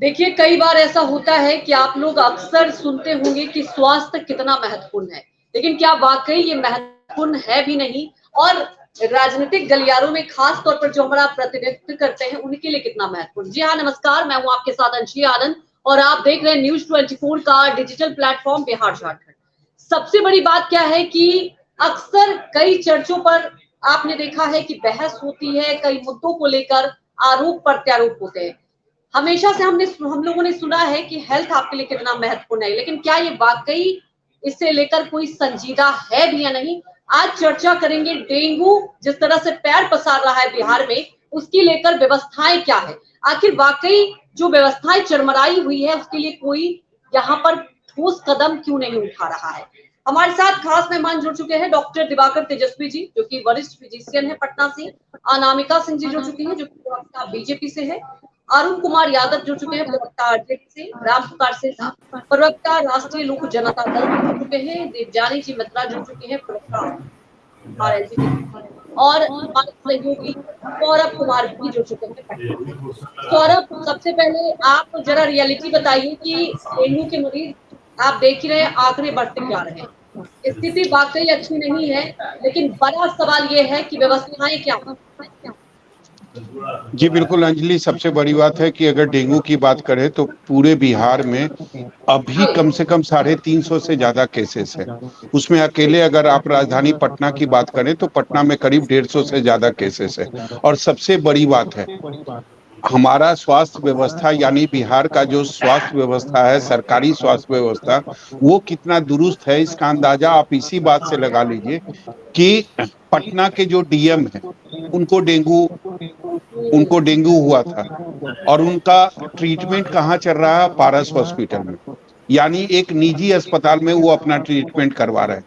देखिए, कई बार ऐसा होता है कि आप लोग अक्सर सुनते होंगे कि स्वास्थ्य कितना महत्वपूर्ण है, लेकिन क्या वाकई ये महत्वपूर्ण है भी नहीं, और राजनीतिक गलियारों में खास तौर पर जो हमारा प्रतिनिधित्व करते हैं उनके लिए कितना महत्वपूर्ण। जी हाँ, नमस्कार, मैं हूँ आपके साथ अंजलि आनंद और आप देख रहे हैं न्यूज 24 का डिजिटल प्लेटफॉर्म बिहार झारखंड। सबसे बड़ी बात क्या है कि अक्सर कई चर्चों पर आपने देखा है कि बहस होती है, कई मुद्दों को लेकर आरोप प्रत्यारोप होते हैं। हमेशा से हम लोगों ने सुना है कि हेल्थ आपके लिए कितना महत्वपूर्ण है, लेकिन क्या ये वाकई इसे लेकर कोई संजीदा है भी या नहीं? आज चर्चा करेंगे डेंगू जिस तरह से पैर पसार रहा है बिहार में, उसकी लेकर व्यवस्थाएं क्या है, आखिर वाकई जो व्यवस्थाएं चरमराई हुई है उसके लिए कोई यहाँ पर ठोस कदम क्यों नहीं उठा रहा है। हमारे साथ खास मेहमान जुड़ चुके हैं डॉक्टर दिवाकर तेजस्वी जी जो कि वरिष्ठ फिजिशियन है पटना से, अनामिका सिंह जी जुड़ चुकी हैं जो कि बीजेपी से है, अरुण कुमार यादव जुड़ चुके हैं प्रवक्ता आरजेडी से, राम पुकार सिन्हा प्रवक्ता राष्ट्रीय लोक जनता दल जुड़ चुके हैं, देवजानी जी मित्रा जुड़ चुके हैं प्रवक्ता और हमारे सहयोगी सौरभ कुमार भी जुड़ चुके हैं। सौरभ, सबसे पहले आप जरा रियलिटी बताइए कि डेंगू के मरीज आप देख ही रहे हैं आंकड़े बढ़ते जा रहे हैं, स्थिति वाकई अच्छी नहीं है, लेकिन बड़ा सवाल ये है कि व्यवस्थाएं क्या हैं। जी बिल्कुल अंजलि, सबसे बड़ी बात है कि अगर डेंगू की बात करें तो पूरे बिहार में अभी कम से कम 350 से ज्यादा केसेस है। उसमें अकेले अगर आप राजधानी पटना की बात करें तो पटना में करीब 150 से ज्यादा केसेस है। और सबसे बड़ी बात है हमारा स्वास्थ्य व्यवस्था, यानी बिहार का जो स्वास्थ्य व्यवस्था है, सरकारी स्वास्थ्य व्यवस्था, वो कितना दुरुस्त है इसका अंदाजा आप इसी बात से लगा लीजिए कि पटना के जो डीएम है उनको डेंगू हुआ था और उनका ट्रीटमेंट कहाँ चल रहा है? पारस हॉस्पिटल में, यानी एक निजी अस्पताल में वो अपना ट्रीटमेंट करवा रहे हैं।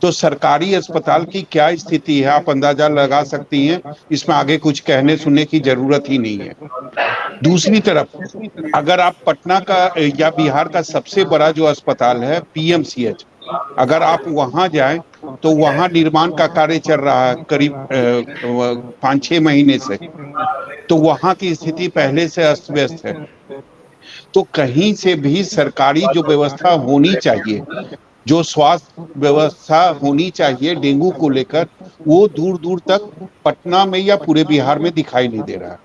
तो सरकारी अस्पताल की क्या स्थिति है आप अंदाजा लगा सकती हैं, इसमें आगे कुछ कहने सुनने की जरूरत ही नहीं है। दूसरी तरफ अगर आप पटना का या बिहार का सबसे बड़ा जो अस्पताल है पीएमसीएच, अगर आप वहां जाएं तो वहां निर्माण का कार्य चल रहा है करीब 5-6 महीने से, तो वहां की स्थिति पहले से अस्त व्यस्त है। तो कहीं से भी सरकारी जो व्यवस्था होनी चाहिए, जो स्वास्थ्य व्यवस्था होनी चाहिए डेंगू को लेकर, वो दूर दूर तक पटना में या पूरे बिहार में दिखाई नहीं दे रहा है।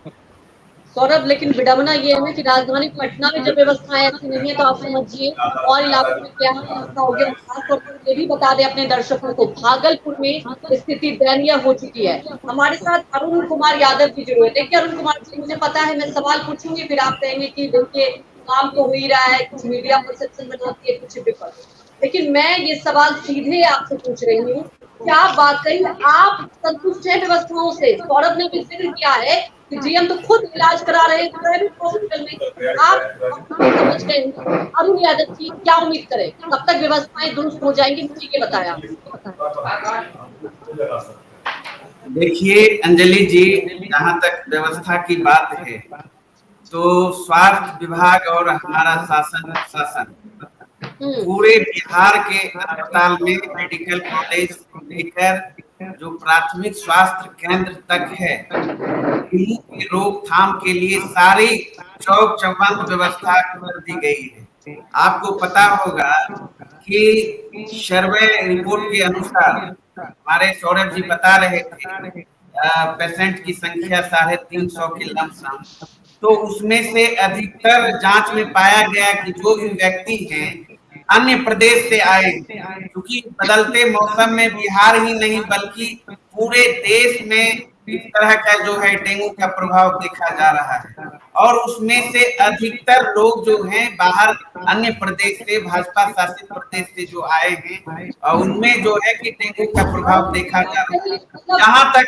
सौरभ, लेकिन विडंबना ये है कि राजधानी पटना में जब व्यवस्थाएं ऐसी नहीं है तो आप समझिए और इलाकों में क्या ऐसा हो गया। खासतौर पर ये भी बता दें अपने दर्शकों को, भागलपुर में स्थिति दयनीय हो चुकी है। हमारे साथ अरुण कुमार यादव की जरूरत है। देखिए अरुण कुमार जी, मुझे पता है मैं सवाल पूछूंगी फिर आप कहेंगे कि देखिए काम तो हो ही रहा है, कुछ मीडिया परसेप्शन बनाती है, कुछ विपक्ष, लेकिन मैं ये सवाल सीधे आपसे पूछ रही हूँ, क्या वाकई आप संतुष्ट हैं व्यवस्थाओं से? सौरभ ने भी जिक्र किया है कि जीएम तो खुद इलाज करा रहे हैं प्राइवेट हॉस्पिटल में, आप समझ गए। अरुण यादव जी, क्या उम्मीद करें कब तक व्यवस्थाएं दुरुस्त हो जाएंगी, मुझे ये बताया। देखिए अंजलि जी, जहाँ तक व्यवस्था की बात है तो स्वास्थ्य विभाग और हमारा शासन पूरे बिहार के अस्पताल में मेडिकल कॉलेज लेकर जो प्राथमिक स्वास्थ्य केंद्र तक है, डेंगू की रोकथाम के लिए सारी चौक चौबंद व्यवस्था कर दी गई है। आपको पता होगा कि सर्वे रिपोर्ट के अनुसार हमारे सौरभ जी बता रहे थे पेशेंट की संख्या 350 के लमसम, तो उसमें से अधिकतर जांच में पाया गया कि जो भी व्यक्ति हैं अन्य प्रदेश से आए, क्योंकि बदलते मौसम में बिहार ही नहीं बल्कि पूरे देश में इस तरह का जो है डेंगू का प्रभाव देखा जा रहा है। और उसमें से अधिकतर लोग जो हैं बाहर अन्य प्रदेश से, भाजपा शासित प्रदेश से जो आए हैं, और उनमें जो है कि डेंगू का प्रभाव देखा जा रहा है। जहाँ तक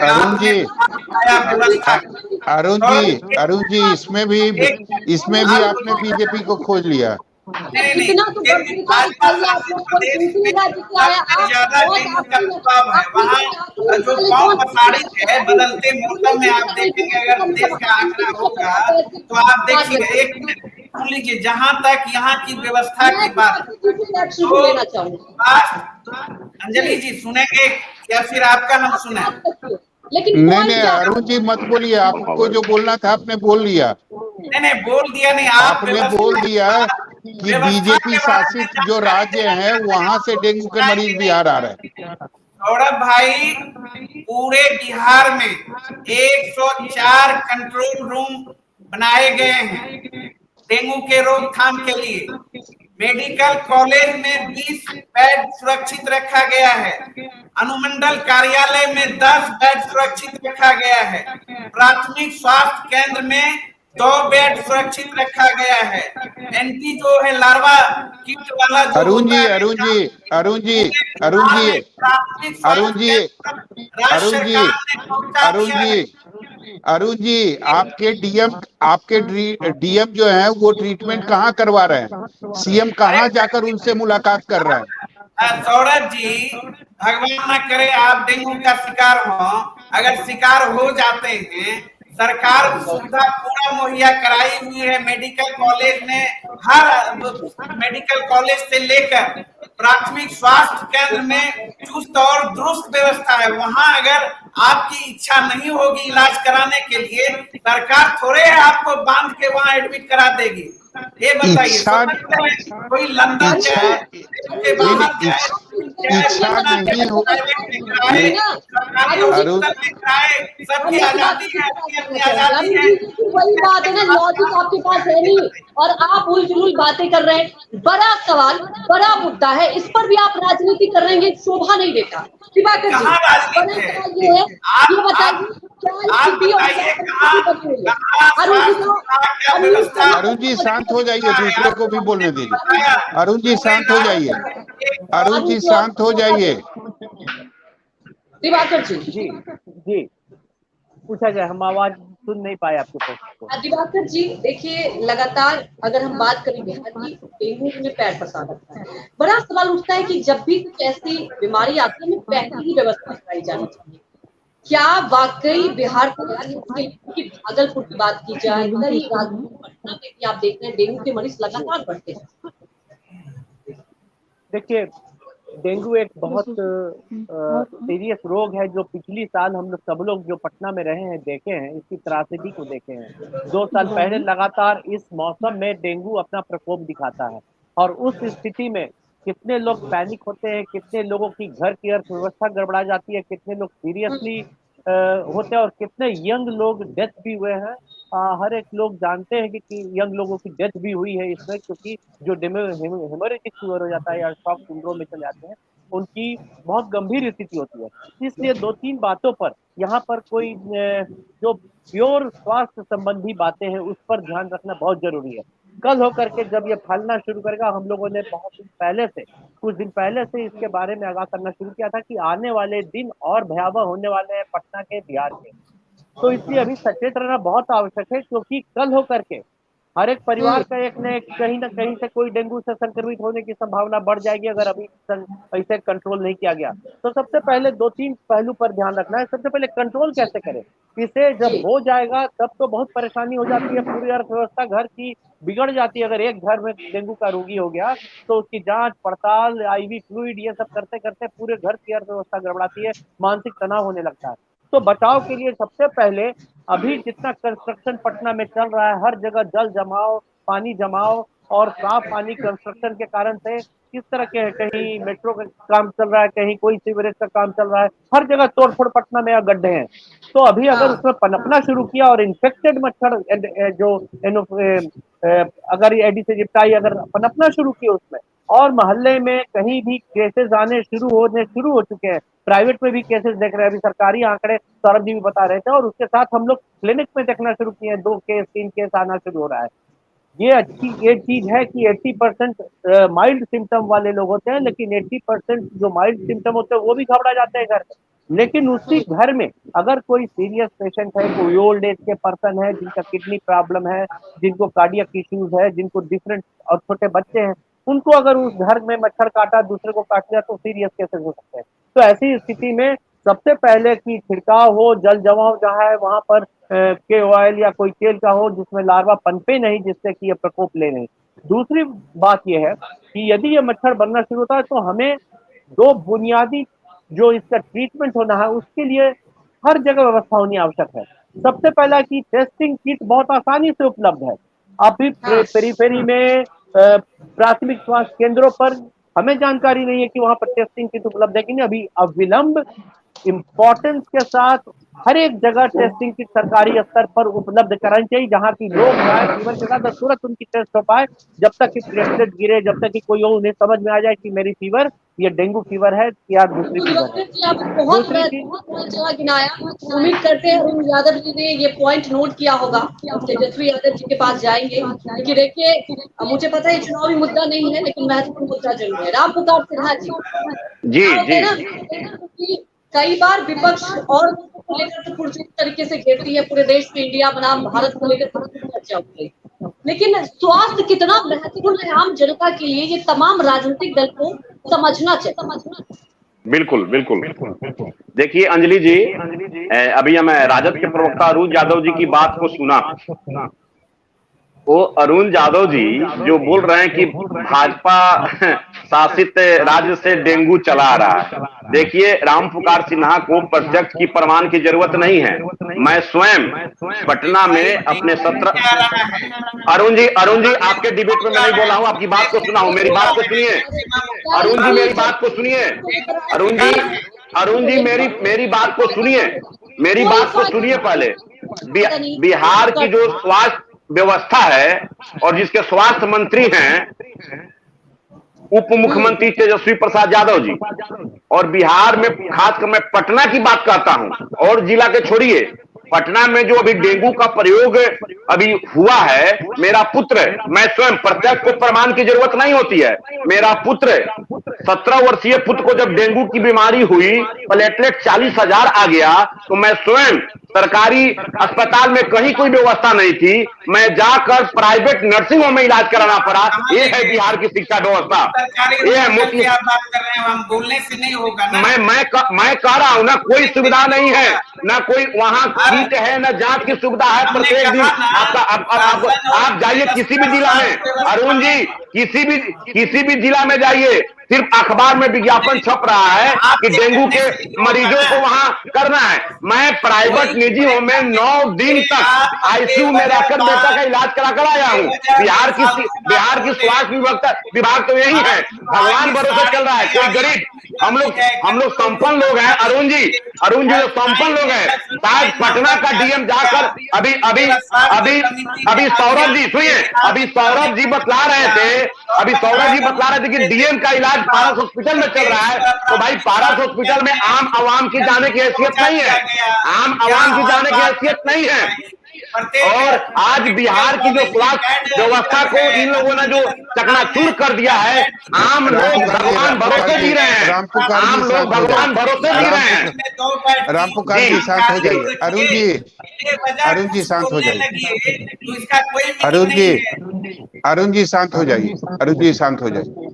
अरुण जी इसमें भी आपने बीजेपी को खोज लिया। कितना तो भाजपा शासित प्रदेश में सबसे ज्यादा डेंगू का प्रभाव है। वहाँ जो पांव पसारित है, बदलते मौसम में आप देखेंगे, अगर देश का आंकड़ा होगा तो आप देखिए, एक सुन लीजिए, जहां तक यहाँ की व्यवस्था की बात लेना चाहूंगा। अंजलि जी सुनेंगे या फिर आपका हम सुने? लेकिन नहीं नहीं अरुण जी मत बोलिए, आपको जो बोलना था आपने बोल लिया। नहीं बोल दिया नहीं, आप आपने बोल दिया कि बीजेपी शासित जो राज्य है वहां से डेंगू के मरीज बिहार आ रहे हैं। सौरभ भाई, पूरे बिहार में 104 कंट्रोल रूम बनाए गए हैं डेंगू के रोकथाम के लिए। मेडिकल कॉलेज में 20 बेड सुरक्षित रखा गया है। अनुमंडल कार्यालय में 10 बेड सुरक्षित रखा गया है। प्राथमिक स्वास्थ्य केंद्र में 2 बेड सुरक्षित रखा गया है। एंटी जो है लार्वा किट वाला जो अरुण जी होता है, अरुण जी अरुण जी अरुण जी अरुण जी अरुण जी अरुण जी अरुण जी आपके डीएम जो है वो ट्रीटमेंट कहाँ करवा रहे हैं? सीएम कहाँ जाकर उनसे मुलाकात कर रहे हैं? सौरभ जी, भगवान न करे आप डेंगू का शिकार हो, अगर शिकार हो जाते हैं, सरकार सुविधा पूरा मुहैया कराई हुई है। मेडिकल कॉलेज में हर मेडिकल कॉलेज से लेकर प्राथमिक स्वास्थ्य केंद्र में चुस्त और दुरुस्त व्यवस्था है। वहां अगर आपकी इच्छा नहीं होगी इलाज कराने के लिए, सरकार थोड़े आपको बांध के वहां एडमिट करा देगी। ये बताइए, कोई लंदन जाए, इच्छा नहीं हो सबकी आजादी है, अपनी आजादी है। वही बात है ना, लॉजिक आपके पास है नहीं और आप उलझुल बातें कर रहे हैं। बड़ा सवाल, बड़ा मुद्दा है, इस पर भी आप राजनीति कर रहे हैं, शोभा नहीं देता। दिवाकर जी, बड़ा सवाल ये है, ये बताइए अरुण जी शांत हो जाइए, दूसरे को भी बोलने दीजिए। अरुण जी शांत हो जाइए, अरुण जी शांत हो जाइए। दिवाकर जी जी जी पूछा जाए, हम आवाज सुन नहीं पाए आपके प्रश्न। दिवाकर जी देखिए, लगातार अगर हम बात करें बिहार की, डेंगू ने पैर पसार रखा है। बड़ा सवाल उठता है कि जब भी कुछ ऐसी बीमारी आती है, पहले ही व्यवस्था कराई जानी चाहिए। क्या वाकई बिहार को भागलपुर की बात की जाए, इधर ही पटना में भी आप देख रहे हैं डेंगू के मरीज लगातार बढ़ते हैं। देखिए, डेंगू एक बहुत सीरियस रोग है जो पिछली साल हम लोग सब लोग जो पटना में रहे हैं देखे हैं, इसकी त्रासदी को देखे हैं। 2 साल पहले लगातार इस मौसम में डेंगू अपना प्रकोप दिखाता है और उस स्थिति में कितने लोग पैनिक होते हैं, कितने लोगों की घर की अर्थव्यवस्था गड़बड़ा जाती है, कितने लोग सीरियसली होते हैं और कितने यंग लोग डेथ भी हुए हैं। हर एक लोग जानते हैं कि यंग लोगों की डेथ भी हुई है इसमें, क्योंकि जो हेमोरेजिक फीवर हो जाता है या शॉक सिंड्रोम में चले जाते हैं, उनकी बहुत गंभीर स्थिति होती है। इसलिए 2-3 बातों पर यहाँ पर कोई जो प्योर स्वास्थ्य संबंधी बातें हैं उस पर ध्यान रखना बहुत जरूरी है। कल होकर के जब ये फैलना शुरू करेगा, हम लोगों ने कुछ दिन पहले से इसके बारे में आगाह करना शुरू किया था कि आने वाले दिन और भयावह होने वाले हैं पटना के, बिहार के। तो इसलिए अभी सचेत रहना बहुत आवश्यक है, क्योंकि कल होकर के हर एक परिवार का एक न कहीं से कोई डेंगू से संक्रमित होने की संभावना बढ़ जाएगी अगर अभी ऐसे कंट्रोल नहीं किया गया। तो सबसे पहले 2-3 पहलू पर ध्यान रखना है। सबसे पहले कंट्रोल कैसे करें, इसे जब हो जाएगा तब तो बहुत परेशानी हो जाती है, पूरी अर्थव्यवस्था घर की बिगड़ जाती है। अगर एक घर में डेंगू का रोगी हो गया तो उसकी जांच पड़ताल, IV फ्लूइड, ये सब करते करते पूरे घर की अर्थव्यवस्था गड़बड़ाती है, मानसिक तनाव होने लगता है। तो बचाव के लिए सबसे पहले अभी जितना कंस्ट्रक्शन पटना में चल रहा है, हर जगह जल जमाव, पानी जमाव और साफ पानी कंस्ट्रक्शन के कारण से किस तरह के, कहीं मेट्रो का काम चल रहा है, कहीं कोई सीवरेज का काम चल रहा है, हर जगह तोड़फोड़ पटना में गड्ढे हैं। तो अभी अगर उसमें पनपना शुरू किया और इन्फेक्टेड मच्छर जो अगर एडिस इजिप्टाई अगर पनपना शुरू किया उसमें, और मोहल्ले में कहीं भी केसेस आने शुरू हो चुके हैं, प्राइवेट में भी केसेस देख रहे हैं, अभी सरकारी आंकड़े सौरभ जी भी बता रहे थे, और उसके साथ हम लोग क्लिनिक में देखना शुरू किए हैं, 2 केस 3 केस आना शुरू हो रहा है। ये चीज है कि 80% माइल्ड सिम्टम वाले लोग होते हैं, लेकिन 80% जो माइल्ड सिम्टम होते हैं वो भी घबरा जाते हैं घर में। लेकिन उसी घर में अगर कोई सीरियस पेशेंट है, कोई ओल्ड एज के पर्सन है, जिनका किडनी प्रॉब्लम है, जिनको कार्डियक इश्यूज है, जिनको डिफरेंट, और छोटे बच्चे हैं, उनको अगर उस घर में मच्छर काटा, दूसरे को काट लिया तो सीरियस केसेस हो सकते हैं। तो ऐसी स्थिति में सबसे पहले कि छिड़काव हो, जल जमाव जहाँ है वहां पर के ऑयल या कोई तेल का हो जिसमें लार्वा पनपे नहीं, जिससे कि ये प्रकोप ले नहीं। दूसरी बात ये है कि यदि ये मच्छर बनना शुरू होता है तो हमें दो बुनियादी जो इसका ट्रीटमेंट होना है उसके लिए हर जगह व्यवस्था होनी आवश्यक है। सबसे पहला कि टेस्टिंग किट बहुत आसानी से उपलब्ध है। अभी पेरीफेरी में प्राथमिक स्वास्थ्य केंद्रों पर हमें जानकारी नहीं है कि वहां पर टेस्टिंग किट उपलब्ध है कि नहीं। अभी अविलंब इम्पोर्टेंस के साथ हर एक जगह टेस्टिंग किट सरकारी स्तर पर उपलब्ध करानी चाहिए, जहां की लोग जाए फीवर के साथ तुरंत उनकी टेस्ट हो पाए, जब तक कि प्लेटलेट गिरे, जब तक कि कोई उन्हें समझ में आ जाए कि मेरी फीवर ये डेंगू फीवर है या दूसरी फीवर है। बहुत जगह गिनाया। उम्मीद करते हैं अरुण यादव जी ने ये पॉइंट नोट किया होगा, तेजस्वी यादव जी के पास जाएंगे, क्योंकि देखिए मुझे पता है चुनावी मुद्दा नहीं है लेकिन महत्वपूर्ण मुद्दा जरूर है। रामपुकार सिन्हा जी कई बार विपक्ष और लेकर तो पुरजोर तरीके से घेरती है, पूरे देश में इंडिया बनाम भारत को लेकर चर्चा होती है, लेकिन स्वास्थ्य कितना महत्वपूर्ण है आम जनता के लिए ये तमाम राजनीतिक दल को समझना चाहिए। बिल्कुल बिल्कुल। देखिए अंजलि जी, अभी मैं राजद के प्रवक्ता अरुण यादव जी की बात को सुना। वो अरुण यादव जी जो बोल रहे हैं कि भाजपा शासित राज्य से डेंगू चला रहा है। देखिए रामपुकार सिन्हा को प्रत्यक्ष की प्रमाण की जरूरत नहीं है। मैं स्वयं पटना में अपने 17 अरुण जी आपके डिबेट में मैं नहीं बोला हूं, आपकी बात को सुना हूं, मेरी बात को सुनिए। अरुण जी मेरी बात को सुनिए। अरुण जी मेरी बात को सुनिए, मेरी बात को सुनिए पहले। बिहार की जो स्वास्थ्य व्यवस्था है और जिसके स्वास्थ्य मंत्री हैं उप मुख्यमंत्री तेजस्वी प्रसाद यादव जी, और बिहार में खासकर मैं पटना की बात करता हूं और जिला के छोड़िए, पटना में जो अभी डेंगू का प्रयोग अभी हुआ है, मेरा पुत्र, मैं स्वयं, प्रत्यक्ष को प्रमाण की जरूरत नहीं होती है, मेरा पुत्र 17 वर्षीय पुत्र को जब डेंगू की बीमारी हुई, प्लेटलेट 40,000 आ गया, तो मैं स्वयं सरकारी अस्पताल में कहीं कोई व्यवस्था नहीं थी, मैं जाकर प्राइवेट नर्सिंग होम में इलाज कराना पड़ा। ये है बिहार की शिक्षा व्यवस्था। ये है मोदी। आप बात कर रहे हैं, हम बोलने से नहीं होगा ना। मैं कह रहा हूं ना, कोई सुविधा नहीं है, ना कोई वहां सीट है, ना जांच की सुविधा है। प्रत्येक दिन आप जाइए किसी भी जिला में, अरुण जी किसी भी जिला में जाइए, सिर्फ अखबार में विज्ञापन छप रहा है कि डेंगू के मरीजों को वहां करना है। मैं प्राइवेट निजी होम में 9 दिन तक आईसीयू में रहकर बेटा का इलाज करा कर आया हूं। बिहार की स्वास्थ्य विभाग तो यही है, भगवान भरोसे चल रहा है। कोई गरीब, हम लोग संपन्न लोग हैं। अरुण जी जो संपन्न लोग हैं, शायद पटना का डीएम जाकर अभी सौरभ जी सुनिए, अभी सौरभ जी बतला रहे थे कि डीएम का इलाज पारस हॉस्पिटल में चल रहा है। तो भाई पारस हॉस्पिटल में आम आवाम की जाने की हैसियत नहीं है, आम आवाम की जाने की हैसियत नहीं है। और आज बिहार की जो स्वास्थ्य व्यवस्था को इन लोगों ने जो चकनाचूर कर दिया है, आम लोग भगवान भरोसे जी रहे हैं, आम लोग भगवान भरोसे जी रहे हैं। रामपुकार जी शांत हो जाइए, अरुण जी शांत हो जाइए, अरुण जी शांत हो जाइए।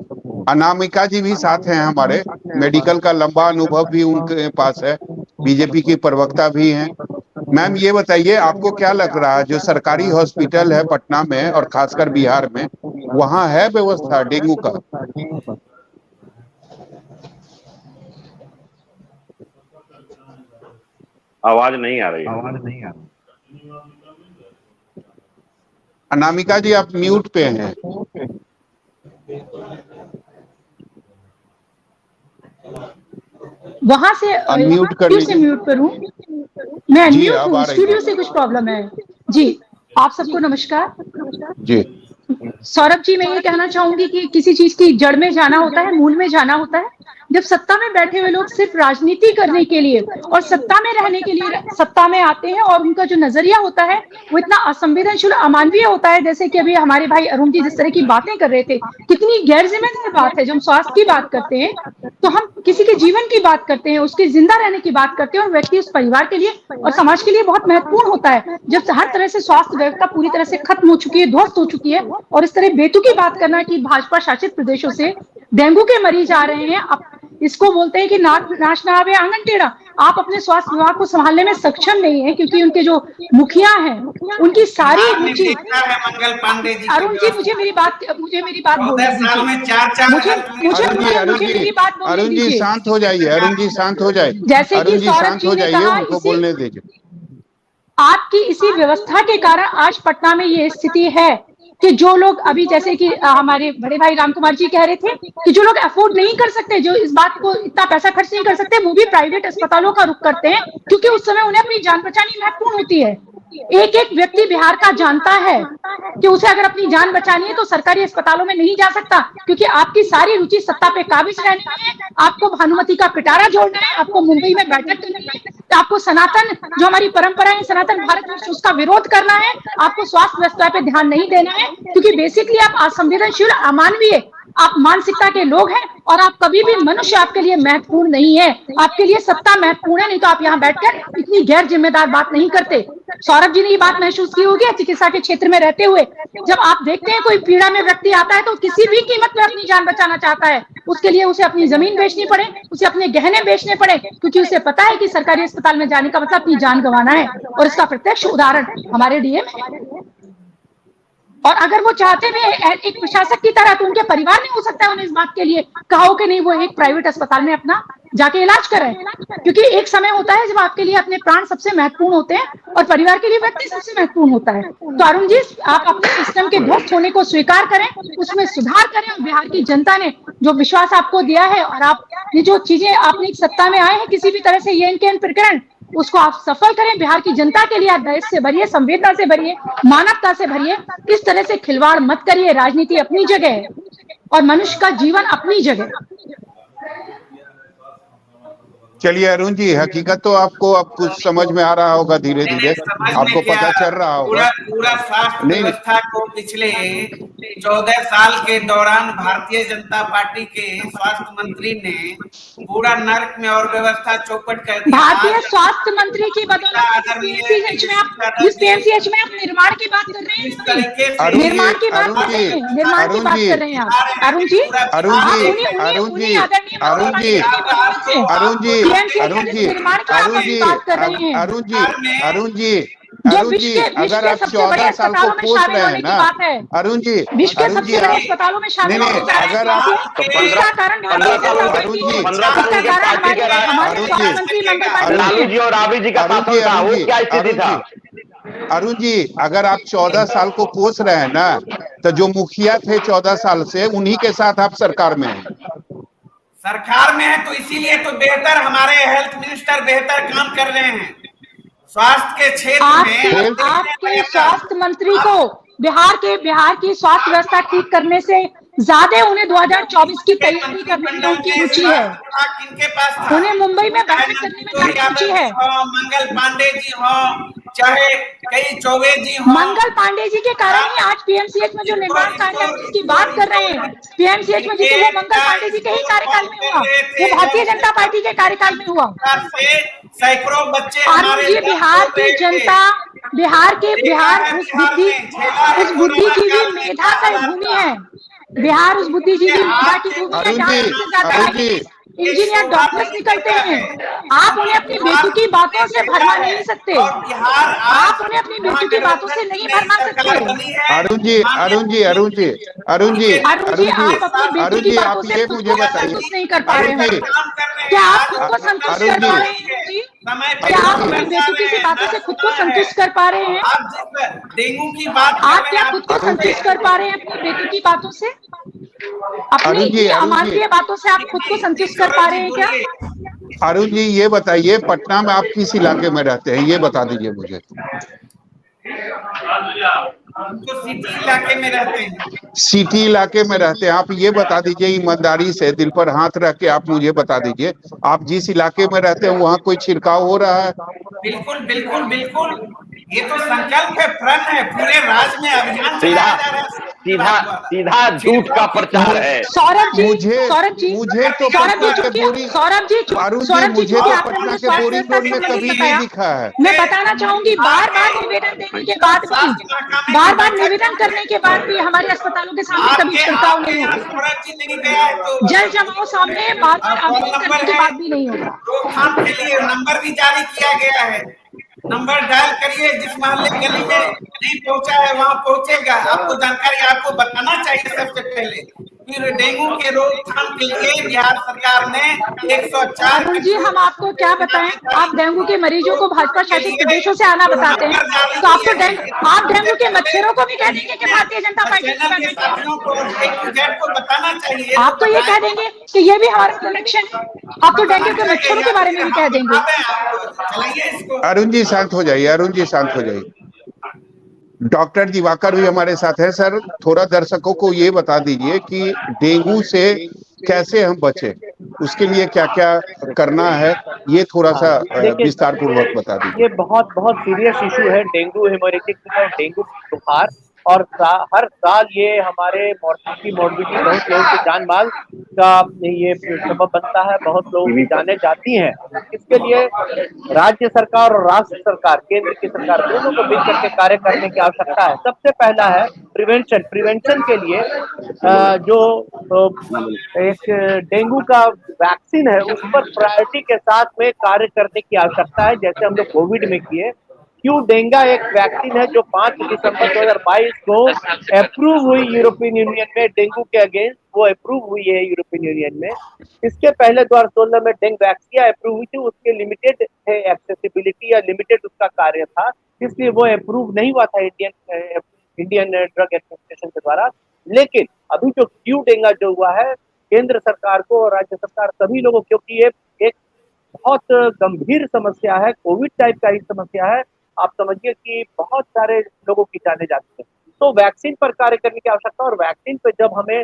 अनामिका जी भी साथ हैं हमारे, मेडिकल का लंबा अनुभव भी उनके पास है, बीजेपी की प्रवक्ता भी हैं। मैम ये बताइए, आपको क्या लग रहा है, जो सरकारी हॉस्पिटल है पटना में और खासकर बिहार में, वहां है व्यवस्था डेंगू का? आवाज नहीं आ रही है। अनामिका जी आप म्यूट पे हैं। वहां से अनम्यूट कर लीजिए। म्यूट करूं मैं? अनम्यूट हूं, स्टूडियो से कुछ प्रॉब्लम है जी। आप सबको नमस्कार जी। सौरभ जी, मैं ये कहना चाहूंगी कि किसी चीज की जड़ में जाना होता है, मूल में जाना होता है। जब सत्ता में बैठे हुए लोग सिर्फ राजनीति करने के लिए और सत्ता में रहने के लिए सत्ता में आते हैं और उनका जो नजरिया होता है वो इतना असंवेदनशील, अमानवीय होता है, जैसे कि अभी हमारे भाई अरुण जी जिस तरह की बातें कर रहे थे, कितनी गैर जिम्मेदार बात है। जब हम स्वास्थ्य की बात करते हैं तो हम किसी के जीवन की बात करते हैं, उसके जिंदा रहने की बात करते हैं, और व्यक्ति उस परिवार के लिए और समाज के लिए बहुत महत्वपूर्ण होता है। जब हर तरह से स्वास्थ्य व्यवस्था पूरी तरह से खत्म हो चुकी है, ध्वस्त हो चुकी है, और इस तरह बेतुकी बात करना कि भाजपा शासित प्रदेशों से डेंगू के मरीज आ रहे हैं, अब इसको बोलते हैं कि नाच ना आवे आंगन टेढ़ा, आप अपने स्वास्थ्य विभाग को संभालने में सक्षम नहीं है, क्योंकि उनके जो मुखिया हैं उनकी सारी रुचि। मंगल पांडे जी, अरुण जी मुझे मेरी बात बोलने दीजिए। मुझे मेरी बात बोलने अरुण जी दीजिए। शांत हो जाइए, अरुण जी शांत हो जाए, जैसे कि अरुण जी सौरभ शांत जी हो ने जाइए, कहा, उनको बोलने दीजिए। आपकी इसी व्यवस्था के कारण आज पटना में ये स्थिति है कि जो लोग अभी, जैसे कि हमारे बड़े भाई राम कुमार जी कह रहे थे कि जो लोग अफोर्ड नहीं कर सकते, जो इस बात को इतना पैसा खर्च नहीं कर सकते, वो भी प्राइवेट अस्पतालों का रुख करते हैं, क्योंकि उस समय उन्हें अपनी जान बचानी महत्वपूर्ण होती है। एक एक व्यक्ति बिहार का जानता है कि उसे अगर अपनी जान बचानी है तो सरकारी अस्पतालों में नहीं जा सकता, क्योंकि आपकी सारी रुचि सत्ता पे काबिज रहने में है। आपको भानुमति का पिटारा जोड़ना है, आपको मुंबई में बैठक करनी है, आपको सनातन जो हमारी परंपरा है, सनातन भारत वर्ष, उसका विरोध करना है, आपको स्वास्थ्य व्यवस्था पे ध्यान नहीं देना है, क्योंकि बेसिकली आप असंवेदनशील, अमानवीय, आप मानसिकता के लोग हैं, और आप कभी भी मनुष्य आपके लिए महत्वपूर्ण नहीं है। आपके लिए सत्ता महत्वपूर्ण है, नहीं तो आप यहाँ बैठकर इतनी गैर जिम्मेदार बात नहीं करते। सौरभ जी ने ये बात महसूस की होगी चिकित्सा के क्षेत्र में रहते हुए, जब आप देखते हैं कोई पीड़ा में व्यक्ति आता है तो किसी भी कीमत पर अपनी जान बचाना चाहता है, उसके लिए उसे अपनी जमीन बेचनी पड़े, उसे अपने गहने बेचने पड़े, क्योंकि उसे पता है कि सरकारी अस्पताल में जाने का मतलब अपनी जान गंवाना है। और इसका प्रत्यक्ष उदाहरण हमारे डीएम है। और अगर वो चाहते भी एक प्रशासक की तरह, तो उनके परिवार ने हो सकता है उन्हें इस बात के लिए कहा हो कि नहीं, वो एक प्राइवेट अस्पताल में अपना जाके इलाज करें, क्योंकि एक समय होता है जब आपके लिए अपने प्राण सबसे महत्वपूर्ण होते हैं और परिवार के लिए व्यक्ति सबसे महत्वपूर्ण होता है। तो अरुण जी, आप अपने सिस्टम के ध्वस्त होने को स्वीकार करें, उसमें सुधार करें, और बिहार की जनता ने जो विश्वास आपको दिया है, और आप ये जो चीजें आपने सत्ता में आए हैं, किसी भी तरह से ये इनके प्रकरण, उसको आप सफल करें। बिहार की जनता के लिए आप दया से भरिए, संवेदना से भरिए, मानवता से भरिए। इस तरह से खिलवाड़ मत करिए। राजनीति अपनी जगह है और मनुष्य का जीवन अपनी जगह। चलिए अरुण जी, हकीकत तो आपको अब कुछ समझ में आ रहा होगा, धीरे धीरे आपको पता चल रहा होगा। पूरा स्वास्थ्य व्यवस्था को पिछले 14 साल के दौरान भारतीय जनता पार्टी के स्वास्थ्य मंत्री ने पूरा नर्क में और व्यवस्था चौपट कर दिया। भारतीय स्वास्थ्य मंत्री की बदौलत पीएमसीएच में आप निर्माण की बात कर रहे हैं, निर्माण की बात कर रहे हैं, निर्माण की बात कर रहे हैं आप अरुण जी, अरुण जी, अरुण जी, अरुण जी, अरुण जी, अरुण जी, अरुण जी, अरुण जी, अरुण जी, अगर आप 14 साल को कोस रहे हैं ना, अरुण जी, अरुण जी, अस्पतालों में शामिल नहीं, अगर आप लालू जी और राबड़ी जी का शासन था, वो क्या स्थिति था? अरुण जी, अगर आप 14 साल को कोस रहे हैं ना, तो जो मुखिया थे 14 साल से, उन्हीं के साथ आप सरकार में हैं। सरकार में है तो इसीलिए तो बेहतर हमारे हेल्थ मिनिस्टर बेहतर काम कर रहे हैं स्वास्थ्य के क्षेत्र में। आपके स्वास्थ्य मंत्री को बिहार की स्वास्थ्य व्यवस्था ठीक करने से ज्यादा उन्हें 2024 की तैयारी करने में उनकी रुचि है। उन्हें मुंबई में बैठक करने में रुचि है। मंगल पांडे जी हो, चाहे कई चौबे जी हो, मंगल पांडे जी के कारण ही आज पीएमसीएच में जो निर्माण कार्य जिसकी बात कर रहे हैं, पीएमसीएच में जिसे वो मंगल पांडे जी के ही कार्यकाल में हुआ, वो भारतीय जनता पार्टी के कार्यकाल में हुआ। सैकड़ों बच्चे अरुण जी, बिहार की जनता, बिहार उस बुद्धिजीवी मेधा का भूमि है। बिहार उस बुद्धिजीवी मेधा की भूमि है जहाँ सबसे ज्यादा इंजीनियर डॉक्टर्स निकलते हैं। आप उन्हें अपनी बेतुकी बातों से भरमा नहीं सकते। आप उन्हें अपनी बेतुकी बातों से नहीं भरमा सकते। अरुण जी, अरुण जी, अरुण जी, अरुण जी, अरुण जी, आप अपनी बेतुकी बातों से खुद को संतुष्ट नहीं कर पा रहे हैं। क्या आप खुद को संतुष्ट कर पा रहे हैं? क्या आप अपनी बेतुकी की बातों से खुद को संतुष्ट कर पा रहे हैं? डेंगू की बात आप क्या खुद को संतुष्ट कर पा रहे हैं अपनी बेतुकी बातों से? अपनी अमानवीय बातों से आप खुद को संतुष्ट कर पा रहे हैं क्या? अरुण जी, ये बताइए, पटना में आप किस इलाके में रहते हैं, ये बता दीजिए मुझे। तो सिटी इलाके में रहते हैं। सिटी इलाके में रहते हैं। आप ये बता दीजिए ईमानदारी से, दिल पर हाथ रख के आप मुझे बता दीजिए, आप जिस इलाके में रहते हैं वहाँ कोई छिड़काव हो रहा है? बिल्कुल बिल्कुल बिल्कुल, ये तो संकल्प है, प्रण है, पूरे राज्य में अभियान चलाया जा रहा है। सीधा सीधा झूठ का प्रचार है। सौरभ जी, मुझे तो पटना के बोरी, सौरभ जी, मुझे तो आपने पटना मुझे के स्वास्थ्य बोरी व्यवस्था रोड से में नहीं कभी नहीं बताया। दिखा है। मैं बताना चाहूंगी, बार बार निवेदन देने के बाद भी हमारे अस्पतालों के सामने कभी छिड़काव नहीं होता। जल जमाव सामने बार बार आवेदन करने के बाद भी नहीं होता। रोकथाम के लिए नंबर भी जारी किया गया है, नंबर डायल करिए, जिस मोहल्ले गली में नहीं पहुंचा है वहां पहुंचेगा। आपको जानकारी आपको बताना चाहिए सबसे पहले कि डेंगू के रोकथाम के लिए बिहार सरकार ने 104 अरुण जी, हम आपको क्या बताएं, आप डेंगू के मरीजों को भाजपा शासित प्रदेशों से आना बताते हैं, तो आप डेंगू के मच्छरों को भी कह देंगे कि भारतीय जनता पार्टी की चैनल के साथियों को को बताना चाहिए। आप तो ये कह देंगे कि ये भी हमारा प्रोडक्शन है। आप तो डेंगू के मच्छरों के बारे में भी कह देंगे। चलाइए इसको। अरुण जी शांत हो जाइए, अरुण जी शांत हो जाइए। डॉक्टर दिवाकर भी हमारे साथ है। सर, थोड़ा दर्शकों को ये बता दीजिए कि डेंगू से कैसे हम बचे, उसके लिए क्या क्या करना है, ये थोड़ा सा देखिए, विस्तार पूर्वक बता दीजिए। ये बहुत बहुत सीरियस इशू है, डेंगू हेमोरेजिक फीवर, डेंगू बुखार। और हर साल ये हमारे मोर्बिडिटी बहुत लोगों की जान माल का ये सबब बनता है, बहुत लोगों की जानें जाती हैं। इसके लिए राज्य सरकार और राष्ट्र सरकार, केंद्र की सरकार, दोनों को मिलकर के कार्य करने की आवश्यकता है। सबसे पहला है प्रिवेंशन के लिए जो एक डेंगू का वैक्सीन है उस पर प्रायोरिटी के साथ में कार्य करने की आवश्यकता है, जैसे हम लोग कोविड में किए। क्यू डेंगा एक वैक्सीन है जो 5 दिसंबर 2022 को अप्रूव हुई यूरोपियन यूनियन में, डेंगू के अगेंस्ट वो अप्रूव हुई है यूरोपियन यूनियन में। इसके पहले 2016 में डेंग वैक्सीन अप्रूव हुई थी, उसके लिमिटेड एक्सेसिबिलिटी या लिमिटेड उसका कार्य था, इसलिए वो अप्रूव नहीं हुआ था इंडियन ड्रग एडमिनिस्ट्रेशन के द्वारा। लेकिन अभी जो क्यू डेंगा जो हुआ है, केंद्र सरकार को और राज्य सरकार सभी लोगों, क्योंकि ये एक बहुत गंभीर समस्या है, कोविड टाइप का ही समस्या है, आप समझिए कि बहुत सारे लोगों की जाने जाती है, तो वैक्सीन पर कार्य करने की आवश्यकता। और वैक्सीन पे जब हमें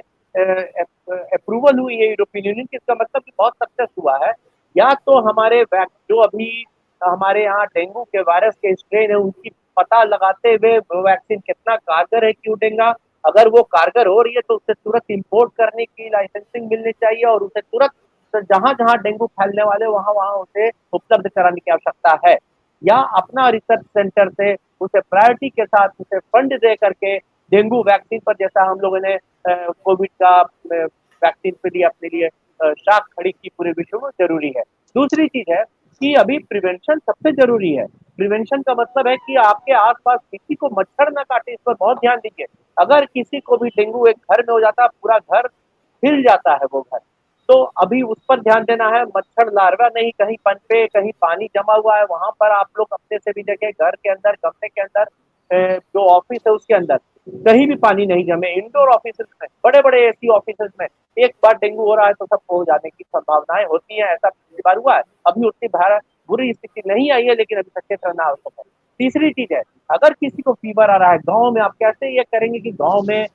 अप्रूवल हुई है यूरोपियन यूनियन की, इसका मतलब कि बहुत सक्सेस हुआ है। या तो हमारे जो अभी हमारे यहाँ डेंगू के वायरस के स्ट्रेन है उनकी पता लगाते हुए वैक्सीन कितना कारगर है क्यू डेंगा, अगर वो कारगर हो रही है तो उसे तुरंत इंपोर्ट करने की लाइसेंसिंग मिलनी चाहिए और उसे तुरंत जहां जहां डेंगू फैलने वाले वहां वहां उसे उपलब्ध कराने की आवश्यकता है। या अपना रिसर्च सेंटर से उसे प्रायोरिटी के साथ उसे फंड दे करके डेंगू वैक्सीन पर, जैसा हम लोगों ने कोविड का वैक्सीन पे लिए अपने लिए शाख खड़ी की पूरे विश्व में, जरूरी है। दूसरी चीज है कि अभी प्रिवेंशन सबसे जरूरी है। प्रिवेंशन का मतलब है कि आपके आसपास किसी को मच्छर ना काटे, इस पर बहुत ध्यान दीजिए। अगर किसी को भी डेंगू एक घर में हो जाता है, पूरा घर हिल जाता है वो घर, तो अभी उस पर ध्यान देना है। मच्छर लार्वा नहीं कहीं पनपे, कहीं पानी जमा हुआ है वहां पर आप लोग अपने से भी देखें, घर के अंदर, कमरे के अंदर, जो ऑफिस है उसके अंदर कहीं भी पानी नहीं जमे। इंडोर ऑफिस में, बड़े बड़े एसी ऑफिस में एक बार डेंगू हो रहा है तो सबको हो जाने की संभावनाएं होती है, ऐसा पिछली बार हुआ है। अभी उतनी बुरी स्थिति नहीं आई है, लेकिन अभी सचेत रहना आवश्यक है। तीसरी चीज है, अगर किसी को फीवर आ रहा है गाँव में, आप कैसे ये करेंगे कि गाँव में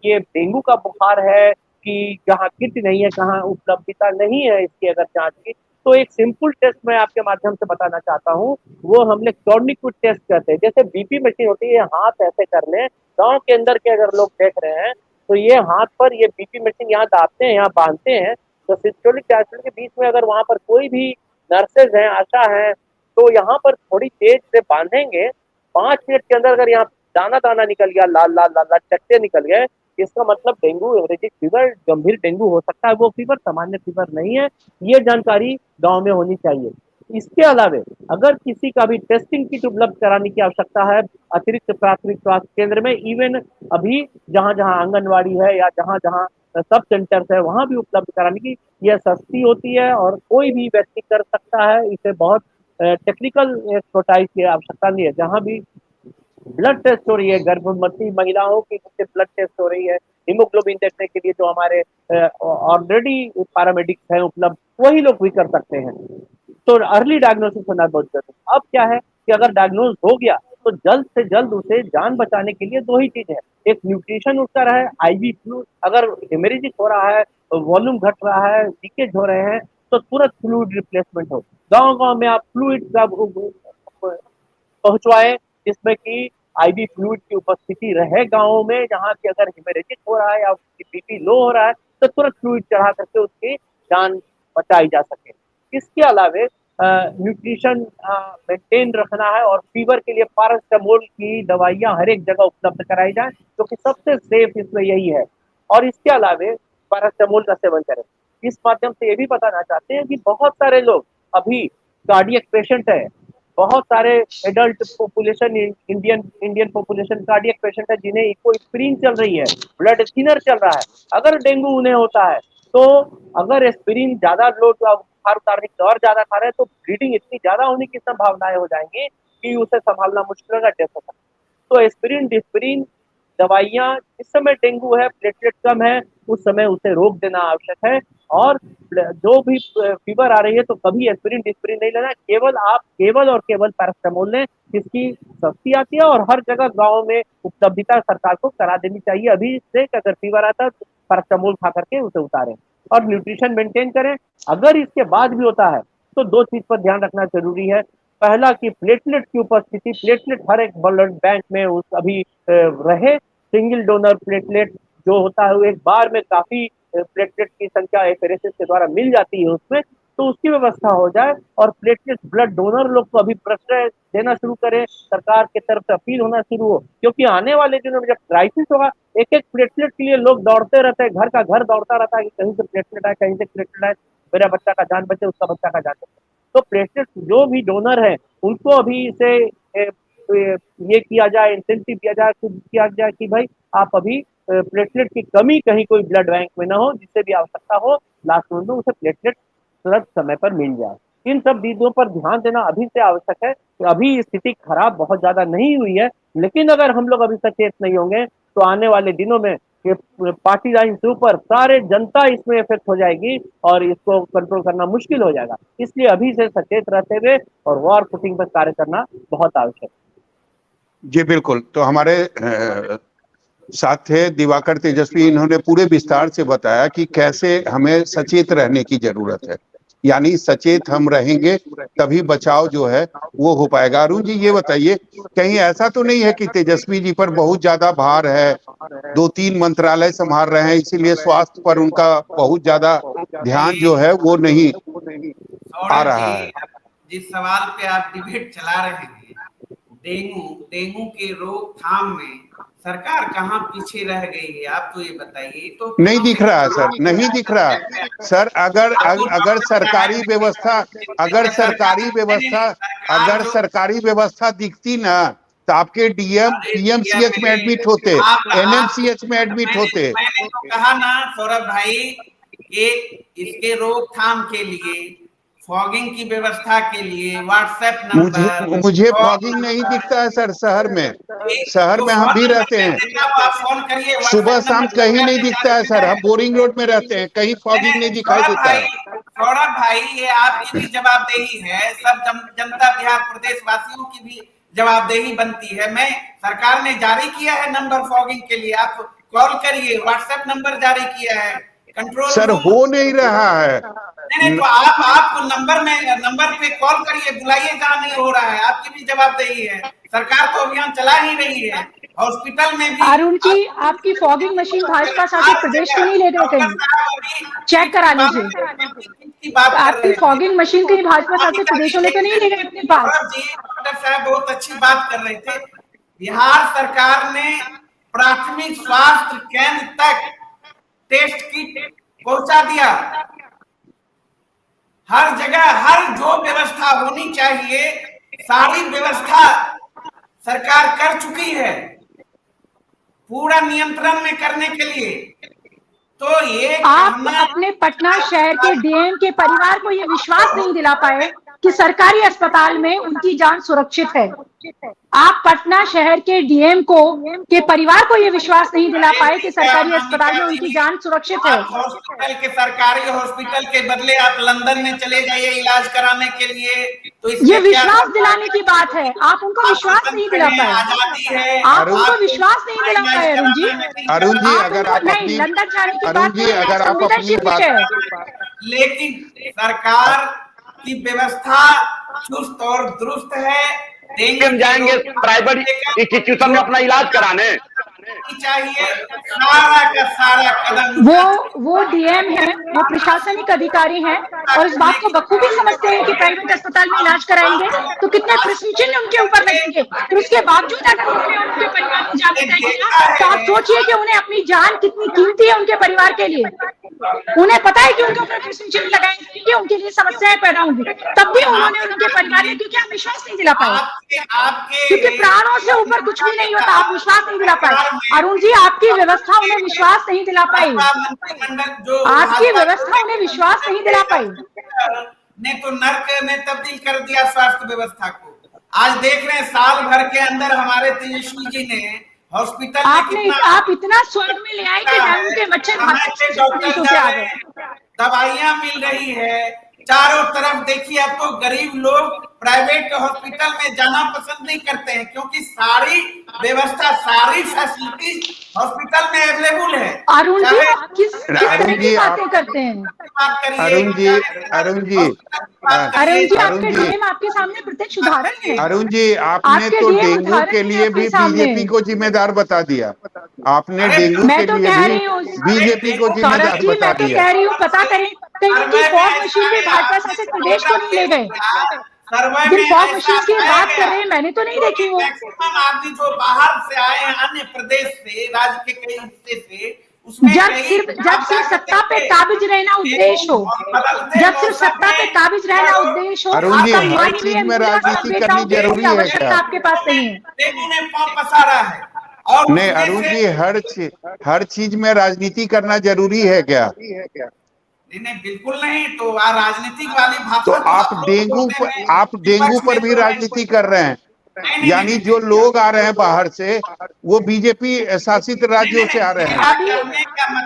ये डेंगू का बुखार है कि जहाँ किट नहीं है, कहाँ उपलब्धता नहीं है इसकी अगर जांच की, तो एक सिंपल टेस्ट मैं आपके माध्यम से बताना चाहता हूँ, वो हम लोग टॉर्निक्विट टेस्ट करते हैं। जैसे बीपी मशीन होती है, हाथ ऐसे कर ले, गांव के अंदर के अगर लोग देख रहे हैं तो ये हाथ पर ये बीपी मशीन यहाँ दाबते हैं, यहाँ बांधते हैं, तो सिस्टोलिक डायस्टोलिक के बीच में अगर वहां पर कोई भी नर्सेज हैं, आशा है, तो यहाँ पर थोड़ी तेज से बांधेंगे। 5 मिनट के अंदर अगर यहाँ दाना दाना निकल गया, लाल लाल लाल लाल चट्टे निकल गए, इसका मतलब डेंगू हेमोरेजिक फीवर, गंभीर डेंगू हो सकता है। वो फीवर सामान्य फीवर नहीं है, ये जानकारी गांव में होनी चाहिए। इसके अलावा अगर किसी का भी टेस्टिंग किट उपलब्ध कराने की आवश्यकता है अतिरिक्त प्राथमिक स्वास्थ्य केंद्र में, इवन अभी जहां जहां आंगनवाड़ी है या जहां जहां सब सेंटर्स है वहां भी उपलब्ध कराने की, यह सस्ती होती है और कोई भी व्यक्ति कर सकता है। इसे बहुत टेक्निकल एक्सपर्टाइज की आवश्यकता नहीं है। जहां भी ब्लड टेस्ट हो रही है, गर्भवती महिलाओं की जिससे ब्लड टेस्ट हो रही है, हीमोग्लोबिन देखने के लिए जो हमारे ऑलरेडी पैरामेडिक्स हैं उपलब्ध, वही लोग भी कर सकते हैं। तो अर्ली डायग्नोसिस होना बहुत जरूरी है। अब क्या है कि अगर डायग्नोज हो गया तो जल्द से जल्द उसे जान बचाने के लिए 2 ही चीज है, एक न्यूट्रिशन उसका रहा, आईवी फ्लूइड, अगर हेमरेजिक हो रहा है, वॉल्यूम घट रहा है, लीकेज हो रहे हैं, तो तुरंत फ्लूइड रिप्लेसमेंट हो। गांव गांव में आप फ्लूइड का पहुंचवाएं, जिसमें कि आईवी फ्लूइड की उपस्थिति रहे गाँवों में, जहाँ की अगर हेमरेजिक हो रहा है या बीपी लो हो रहा है तो तुरंत फ्लूइड चढ़ा करके उसकी जान बचाई जा सके। इसके अलावे न्यूट्रिशन मेंटेन रखना है और फीवर के लिए पैरासिटामोल की दवाइयां हर एक जगह उपलब्ध कराई जाए, जो कि सबसे सेफ इसमें यही है। और इसके अलावे पैरासिटामोल का सेवन करें। इस माध्यम से ये भी बताना चाहते हैं कि बहुत सारे लोग अभी कार्डियक पेशेंट है, बहुत सारे adult population Indian population cardiac patient है जिन्हें इकोस्प्रिन चल रही है, ब्लड थिनर चल रहा है। अगर डेंगू उन्हें होता है तो अगर एस्पिरिन ज्यादा लो बुखार उतारने की और ज्यादा खा रहे हैं तो ब्लीडिंग इतनी ज्यादा होने की संभावनाएं हो जाएंगी कि उसे संभालना मुश्किल होगा, डेथ हो सकता है। तो एस्पिरिन डिस्पिरिन दवाइयां, जिस समय डेंगू है, प्लेटलेट कम है, उस समय उसे रोक देना आवश्यक है। और जो भी फीवर आ रही है तो कभी एस्पिरिन डिस्पिरिन नहीं लेना, केवल और केवल पैरासिटामोल लें, जिसकी सस्ती आती है और हर जगह गाँव में उपलब्धता सरकार को करा देनी चाहिए। अभी से अगर फीवर आता है तो पैरासिटामोल खा करके उसे उतारें और न्यूट्रिशन मेंटेन करें। अगर इसके बाद भी होता है तो दो चीज पर ध्यान रखना जरूरी है। पहला कि प्लेटलेट की उपस्थिति, प्लेटलेट हर एक ब्लड बैंक में उस अभी रहे। सिंगल डोनर प्लेटलेट जो होता है वो एक बार में काफी प्लेटलेट की संख्या एफेरेसिस के द्वारा मिल जाती है उसमें, तो उसकी व्यवस्था हो जाए। और प्लेटलेट ब्लड डोनर लोग को अभी प्रश्रय देना शुरू करें, सरकार की तरफ से अपील होना शुरू हो, क्योंकि आने वाले दिनों में जब क्राइसिस होगा एक एक प्लेटलेट के लिए लोग दौड़ते रहते हैं, घर का घर दौड़ता रहता है कि कहीं से प्लेटलेट आए, कहीं से प्लेटलेट आए, मेरा बच्चा का जान बचे, उसका बच्चा का जान बचे। तो प्लेटलेट जो भी डोनर है उनको अभी से ये किया जाए, इंसेंटिव दिया जाए, किया जाए कि भाई आप अभी प्लेटलेट की कमी कहीं कोई ब्लड बैंक में ना हो, जिससे भी आवश्यकता हो लास्ट मोमेंट में उसे प्लेटलेट तुरंत समय पर मिल जाए। इन सब चीजों पर ध्यान देना अभी से आवश्यक है। अभी स्थिति खराब बहुत ज्यादा नहीं हुई है, लेकिन अगर हम लोग अभी सचेत नहीं होंगे तो आने वाले दिनों में ये पार्टी लाइन से ऊपर सारे जनता इसमें इफेक्ट हो जाएगी और इसको कंट्रोल करना मुश्किल हो जाएगा। इसलिए अभी से सचेत रहते हुए और वॉर फुटिंग पर कार्य करना बहुत आवश्यक है। जी बिल्कुल। तो हमारे साथ थे दिवाकर तेजस्वी, इन्होंने पूरे विस्तार से बताया कि कैसे हमें सचेत रहने की जरूरत है, यानी सचेत हम रहेंगे तभी बचाव जो है वो हो पाएगा। अरुण जी ये बताइए, कहीं ऐसा तो नहीं है कि तेजस्वी जी पर बहुत ज्यादा भार है, 2-3 मंत्रालय संभाल रहे हैं, इसीलिए स्वास्थ्य पर उनका बहुत ज्यादा ध्यान जो है वो नहीं आ रहा है? जिस सवाल पे आप डिबेट चला रहे हैं, डेंगू के रोकथाम में सरकार कहाँ पीछे रह गई है, आप तो ये बताइए। तो नहीं दिख रहा है सर, नहीं दिख रहा सर। अगर सरकारी व्यवस्था अगर सरकारी व्यवस्था दिखती ना तो आपके डीएम पीएमसीएच में एडमिट होते, एनएमसीएच में एडमिट होते। मैंने तो कहा ना सौरभ भाई कि इसके रोकथाम के लिए, फॉगिंग की व्यवस्था के लिए व्हाट्सएप नंबर, मुझे फॉगिंग नहीं दिखता है सर। शहर में हम भी रहते हैं, फोन करिए, सुबह शाम कहीं नहीं दिखता है सर। हम बोरिंग रोड में रहते हैं, कहीं फॉगिंग नहीं दिखाई देता है। सौरभ भाई ये आपकी भी जवाबदेही है, सब जनता बिहार प्रदेश वासियों की भी जवाबदेही बनती है। मैं सरकार ने जारी किया है नंबर फॉगिंग के लिए, आप कॉल करिए, व्हाट्सएप नंबर जारी किया है कंट्रोल सर। हो नहीं रहा है। नहीं तो आप नंबर पे कॉल करिए, बुलाइए जहाँ नहीं हो रहा है, आपकी भी जवाबदेही है। सरकार तो अभियान चला ही रही है, हॉस्पिटल में भी। अरुण जी आपकी फॉगिंग मशीन भाजपा शासित प्रदेश में नहीं ले गए कहीं, चेक करा लीजिए। आपकी फॉगिंग मशीन कहीं भाजपा शासित प्रदेशों में तो नहीं ले गए अपने पास? डॉक्टर साहब बहुत अच्छी बात कर रहे थे। बिहार सरकार ने प्राथमिक स्वास्थ्य केंद्र तक टेस्ट किट पहुंचा दिया। हर जगह हर जो व्यवस्था होनी चाहिए सारी व्यवस्था सरकार कर चुकी है पूरा नियंत्रण में करने के लिए। तो ये आप अपने पटना शहर के डीएम के परिवार को ये विश्वास नहीं दिला पाए कि सरकारी अस्पताल में उनकी जान सुरक्षित है। आप पटना शहर के डीएम के परिवार को ये विश्वास नहीं दिला पाए कि सरकारी अस्पताल में उनकी जान सुरक्षित है। हॉस्पिटल के, सरकारी हॉस्पिटल के बदले आप लंदन में चले जाइए इलाज कराने के लिए। तो ये विश्वास दिलाने की बात है, आप उनको विश्वास नहीं दिला पाए। आप उनको विश्वास नहीं दिला पाए अरुण जी। अरुण जी अगर आप नहीं, लंदन जाने की बात अरुण जी अगर आप अपनी बात, लेकिन सरकार की व्यवस्था चुस्त और दुरुस्त है। जाएंगे प्राइवेट इंस्टीट्यूशन में अपना इलाज कराने चाहिए। सारा का सारा कदम वो डीएम है, वो प्रशासनिक अधिकारी हैं और इस बात को बखूबी समझते हैं कि प्राइवेट अस्पताल में इलाज कराएंगे तो कितने प्रिस्क्रिप्शन उनके ऊपर लगेंगे, फिर उसके बावजूद अगर उन्होंने उनके परिवार की जान बचाई तो आप सोचिए कि उन्हें अपनी जान कितनी कीमती है उनके परिवार के लिए। उन्हें पता है कि उनके ऊपर प्रिस्क्रिप्शन लगाएंगे, उनके लिए समस्याएं पैदा होंगी, तब भी उन्होंने उनके परिवार में क्योंकि आप विश्वास नहीं दिला पाए, क्योंकि प्राणों से ऊपर कुछ भी नहीं होता, आप विश्वास नहीं दिला पाए। अरुण जी, आपकी व्यवस्था उन्हें विश्वास नहीं दिला पाई, आपकी व्यवस्था उन्हें विश्वास नहीं दिला पाई, ने तो नर्क में तब्दील कर दिया स्वास्थ्य व्यवस्था को। आज देख रहे हैं साल भर के अंदर हमारे तेजस्वी जी ने हॉस्पिटल आप इतना स्वर्ग में ले आए कि डेंगू के मच्छर से आ गए। दवाइयां मिल रही है चारों तरफ। देखिए अब तो गरीब लोग प्राइवेट हॉस्पिटल में जाना पसंद नहीं करते हैं क्योंकि सारी व्यवस्था, सारी फैसिलिटीज हॉस्पिटल में अवेलेबल है। अरुण जी, किस तरह की बातें करते हैं? अरुण जी आपके डीएम आपके सामने प्रत्यक्ष उदाहरण है। अरुण जी, आपने तो डेंगू के लिए भी बीजेपी को जिम्मेदार बता दिया। आपने डेंगू के लिए भी बीजेपी को जिम्मेदार बता दिया। कह रही हूँ, पता करें कहीं फॉग मशीन भी भाजपा शासित प्रदेश को नहीं ले गए। फॉग मशीन की बात कर रहे हैं, मैंने तो नहीं देखी वो। मैक्सिमम आदमी जो बाहर से आए हैं अन्य प्रदेश से, राज्य के कई हिस्से से, जब सिर्फ सत्ता पे काबिज रहना उद्देश्य हो, जब सिर्फ सत्ता पे काबिज रहना उद्देश्य हो, अरुण जी, हर चीज में राजनीति करनी जरूरी है क्या? आपके पास नहीं है। नहीं अरुण जी, हर चीज में राजनीति करना जरूरी है क्या? नहीं, बिल्कुल नहीं। तो राजनीतिक वाली भाषा तो आप डेंगू पर भी राजनीति कर रहे हैं। यानी जो लोग आ रहे हैं बाहर से वो बीजेपी शासित राज्यों से आ रहे हैं।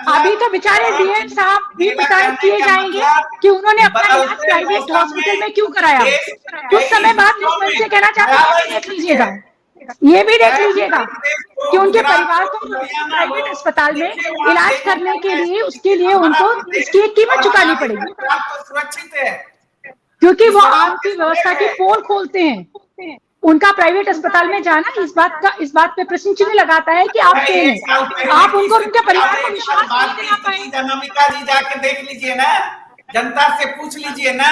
अभी तो बेचारे डीएम साहब भी प्रताड़ित किए जाएंगे कि उन्होंने अपना इलाज प्राइवेट हॉस्पिटल में क्यों कराया। कुछ समय बाद इस मंच से कहना चाहते हैं, देख लीजिएगा, ये भी देख लीजिएगा कि उनके परिवार को प्राइवेट अस्पताल में इलाज करने के लिए उसके लिए उनको इसकी एक कीमत चुकानी पड़ेगी, क्योंकि वो आपकी व्यवस्था की पोल खोलते हैं। उनका प्राइवेट अस्पताल में जाना इस बात पे प्रश्न चिन्ह लगाता है कि आप फेल हैं। आप उनको उनके परिवार को विश्वास नहीं दिला पाए। अनामिका जी जाके देख लीजिए ना, जनता से पूछ लीजिए ना,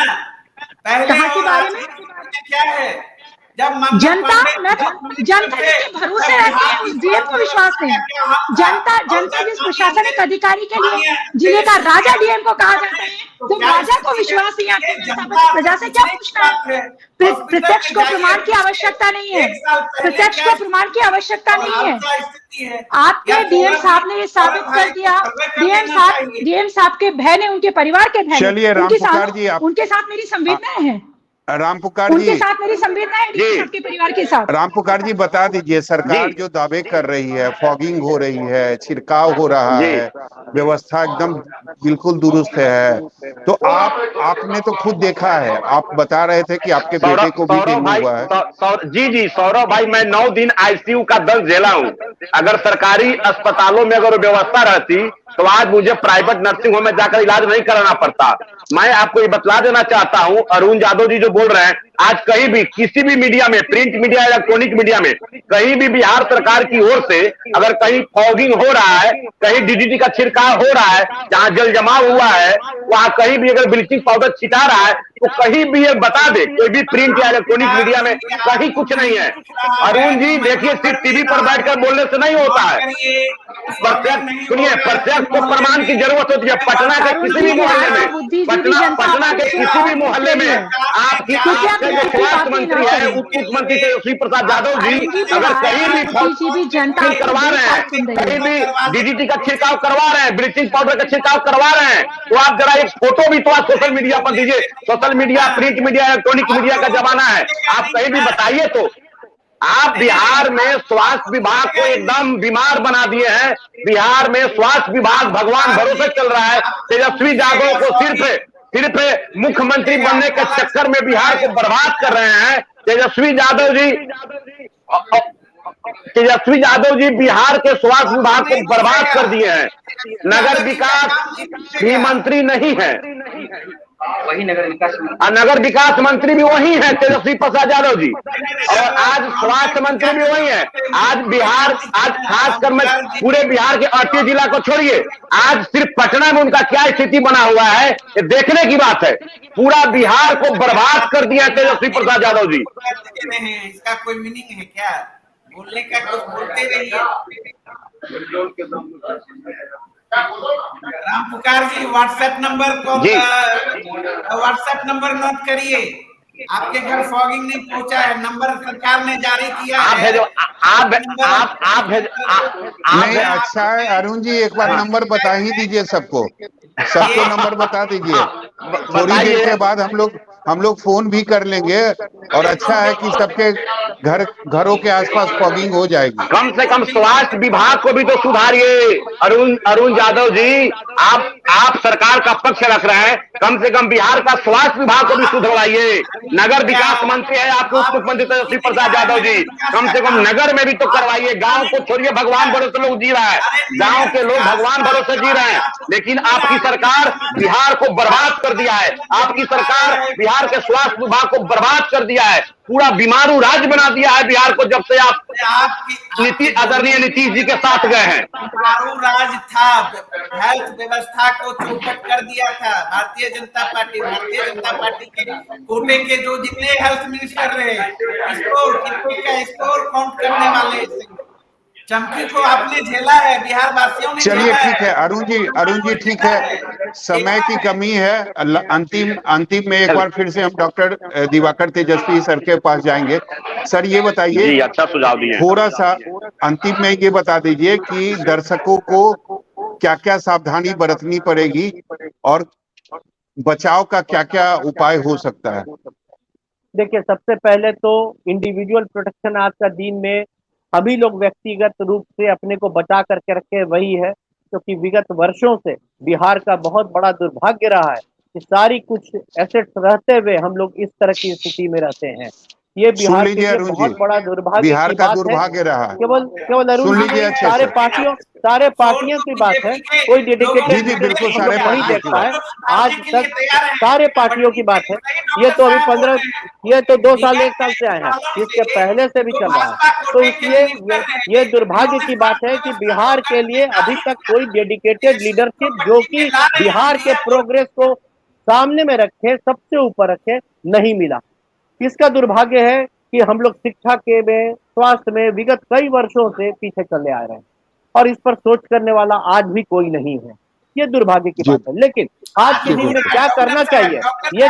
पहले के बारे में क्या है। जब जनता जिसके भरोसे रहती है उस डीएम को विश्वास नहीं। जनता जिस प्रशासनिक अधिकारी के लिए जिले का राजा डीएम को कहा जाता है, तो राजा को विश्वास नहीं आता। प्रजा से क्या पूछना है? प्रत्यक्ष को प्रमाण की आवश्यकता नहीं है, प्रत्यक्ष को प्रमाण की आवश्यकता नहीं है। आपके डीएम साहब ने ये साबित कर दिया। डीएम साहब के भय ने, उनके परिवार के भय ने, उनके साथ मेरी संवेदनाएं हैं। राम पुकार जी, उनके साथ मेरी संवेदना है, सबके परिवार के साथ। राम पुकार जी, बता दीजिए, सरकार जो दावे कर रही है, फॉगिंग हो रही है, छिड़काव हो रहा है, व्यवस्था एकदम बिल्कुल दुरुस्त है, तो आपने तो खुद देखा है, आप बता रहे थे कि आपके बेटे को भी डेंगू हुआ है। जी सौरभ भाई, मैं 9 दिन आईसीयू का दर्द झेला हूँ। अगर सरकारी अस्पतालों में अगर व्यवस्था रहती तो आज मुझे प्राइवेट नर्सिंग होम में जाकर इलाज नहीं कराना पड़ता। मैं आपको ये बतला देना चाहता हूं, अरुण यादव जी जो बोल रहे हैं, आज कहीं भी किसी भी मीडिया में, प्रिंट मीडिया, इलेक्ट्रॉनिक मीडिया में, कहीं भी बिहार सरकार की ओर से अगर कहीं फॉगिंग हो रहा है, कहीं डीडीटी का छिड़काव हो रहा है, जहां जल जमाव हुआ है वहां कहीं भी अगर ब्लीचिंग पाउडर छिटा रहा है, तो कहीं भी ये बता दे, कोई भी प्रिंट या इलेक्ट्रॉनिक मीडिया में कहीं कुछ नहीं है। अरुण जी देखिए, सिर्फ टीवी पर बैठकर बोलने से नहीं होता है, सुनिए, प्रत्यक्ष को प्रमाण की जरूरत होती है। पटना के किसी भी मोहल्ले में, पटना के किसी भी मोहल्ले में आपके जो स्वास्थ्य मंत्री है, उप मुख्यमंत्री तेजस्वी प्रसाद यादव जी अगर कहीं भी करवा रहे हैं, कहीं भी डीडीटी का छिड़काव करवा रहे हैं, ब्लीचिंग पाउडर का छिड़काव करवा रहे हैं, तो आप जरा एक फोटो भी तो आप सोशल मीडिया पर दीजिए। Social media, print media, electronic media का जमाना है, आप कहीं भी बताइए। तो आप बिहार में स्वास्थ्य विभाग को एकदम बीमार बना दिए हैं। बिहार में स्वास्थ्य विभाग भगवान भरोसे चल रहा है। तेजस्वी यादव को सिर्फ मुख्यमंत्री बनने के चक्कर में बिहार को बर्बाद कर रहे हैं। तेजस्वी यादव जी बिहार के स्वास्थ्य विभाग को बर्बाद कर दिए हैं। नगर विकास भी मंत्री नहीं है। वही नगर विकास और नगर विकास मंत्री भी वही है, तेजस्वी प्रसाद यादव जी, और आज स्वास्थ्य मंत्री भी वही है। आज बिहार, आज खासकर मैं पूरे बिहार के 38 जिला को छोड़िए, आज सिर्फ पटना में उनका क्या स्थिति बना हुआ है ये देखने की बात है। पूरा बिहार को बर्बाद कर दिया तेजस्वी प्रसाद यादव जी। इसका कोई मीनिंग है क्या? बोलने का कुछ बोलते रहिए। राम पुकार जी, व्हाट्सएप नंबर नोट करिए। आपके घर फॉगिंग नहीं पहुंचा है, नंबर सरकार ने जारी किया आप है। भेजो, आप भेज, नहीं, अच्छा है अरुण जी, एक बार नंबर बता ही दीजिए सबको नंबर बता दीजिए। थोड़ी देर के बाद हम लोग फोन भी कर लेंगे, और अच्छा है कि सबके घरों के आसपास फॉगिंग हो जाएगी। कम से कम स्वास्थ्य विभाग को भी तो सुधारिए। अरुण यादव जी, आप सरकार का पक्ष रख रहे हैं, कम से कम बिहार का स्वास्थ्य विभाग को भी सुधरवाइए। नगर विकास मंत्री है आपके उप मुख्यमंत्री तेजस्वी प्रसाद यादव जी, कम से कम नगर में भी तो करवाइए। गांव को छोड़िए, भगवान भरोसे लोग जी रहा है, गांव के लोग भगवान भरोसे जी रहे हैं, लेकिन आपकी सरकार बिहार को बर्बाद कर दिया है। आपकी सरकार बिहार के स्वास्थ्य विभाग को बर्बाद कर दिया है, पूरा बीमारू राज्य बना दिया है बिहार को, जब से आप आदरणीय नीतीश जी के साथ गए हैं। बीमारू राज था, हेल्थ व्यवस्था को चौपट कर दिया था भारतीय जनता पार्टी के कोटे के जो जितने हेल्थ मिनिस्टर रहे, स्कोर काउंट करने वाले चमकी को आपने झेला है, बिहार वासियों ने। चलिए ठीक है अरुण जी ठीक है, समय की कमी है। अंतिम में एक बार फिर से हम डॉक्टर दिवाकर तेजस्वी सर के पास जाएंगे। सर ये बताइए, जी अच्छा सुझाव दिए। थोड़ा सा अंतिम में ये बता दीजिए कि दर्शकों को क्या क्या सावधानी बरतनी पड़ेगी और बचाव का क्या क्या उपाय हो सकता है। देखिए, सबसे पहले तो इंडिविजुअल प्रोटेक्शन आज का दिन में सभी लोग व्यक्तिगत रूप से अपने को बचा करके रखे वही है, क्योंकि विगत वर्षों से बिहार का बहुत बड़ा दुर्भाग्य रहा है कि सारी कुछ एसेट्स रहते हुए हम लोग इस तरह की स्थिति में रहते हैं। ये बिहार के लिए बहुत बड़ा दुर्भाग्य बिहार की का बात दुर्भाग्य है। रहा। केवल अरुण जी नहीं, सारे पार्टियों की बात है, कोई डेडिकेटेड बिल्कुल सारे नहीं देखता है। आज तक सारे पार्टियों की बात है। ये तो अभी 2 साल 1 साल से आए हैं, इसके पहले से भी चल रहा है। तो इसलिए ये दुर्भाग्य की बात है कि बिहार के लिए अभी तक कोई डेडिकेटेड लीडरशिप जो कि बिहार के प्रोग्रेस को सामने में रखे, सबसे ऊपर रखे, नहीं मिला। इसका दुर्भाग्य है कि हम लोग शिक्षा के में, स्वास्थ्य में विगत कई वर्षों से पीछे चले आ रहे हैं, और इस पर सोच करने वाला आज भी कोई नहीं है। ये दुर्भाग्य की बात है। लेकिन आज के दिन में क्या करना चाहिए? ये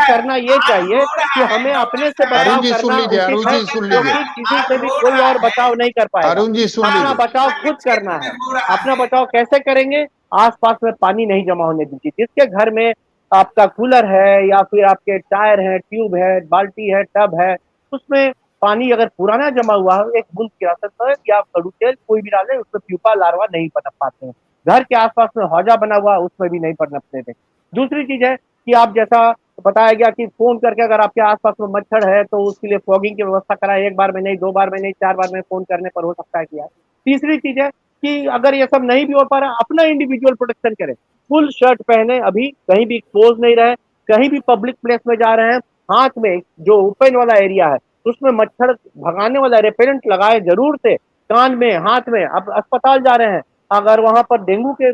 चाहिए कि हमें अपने से बचाव करना उचित है, क्योंकि किसी से भी कोई और बचाव नहीं कर पाएगा। अरुण जी सुन अपना बचाव खुद करना है। अपना बचाव कैसे करेंगे? आसपास में पानी नहीं जमा होने दीजिए। जिसके घर में आपका कूलर है या फिर आपके टायर है, ट्यूब है, बाल्टी है, टब है, उसमें पानी अगर पुराना जमा हुआ है, एक बूंद किरासन या कड़ू तेल कोई भी डाले, उसमें प्यूपा लार्वा नहीं पनप पाते हैं। घर के आसपास में हौजा बना हुआ, उसमें भी नहीं पनपते थे। दूसरी चीज है कि आप जैसा बताया गया कि फोन करके अगर आपके आसपास में मच्छर है तो उसके लिए फॉगिंग की व्यवस्था कराए। 1 बार में नहीं, 2 बार में नहीं, 4 बार में फोन करने पर हो सकता है किया। तीसरी चीज है कि अगर ये सब नहीं भी हो पा रहा, अपना इंडिविजुअल प्रोटेक्शन करें। फुल शर्ट पहने, अभी कहीं भी एक्सपोज नहीं रहे, कहीं भी पब्लिक प्लेस में जा रहे हैं, हाथ में जो ओपन वाला एरिया है उसमें मच्छर भगाने वाला रेपेलेंट लगाए जरूर से, कान में, हाथ में। अब अस्पताल जा रहे हैं, अगर वहां पर डेंगू के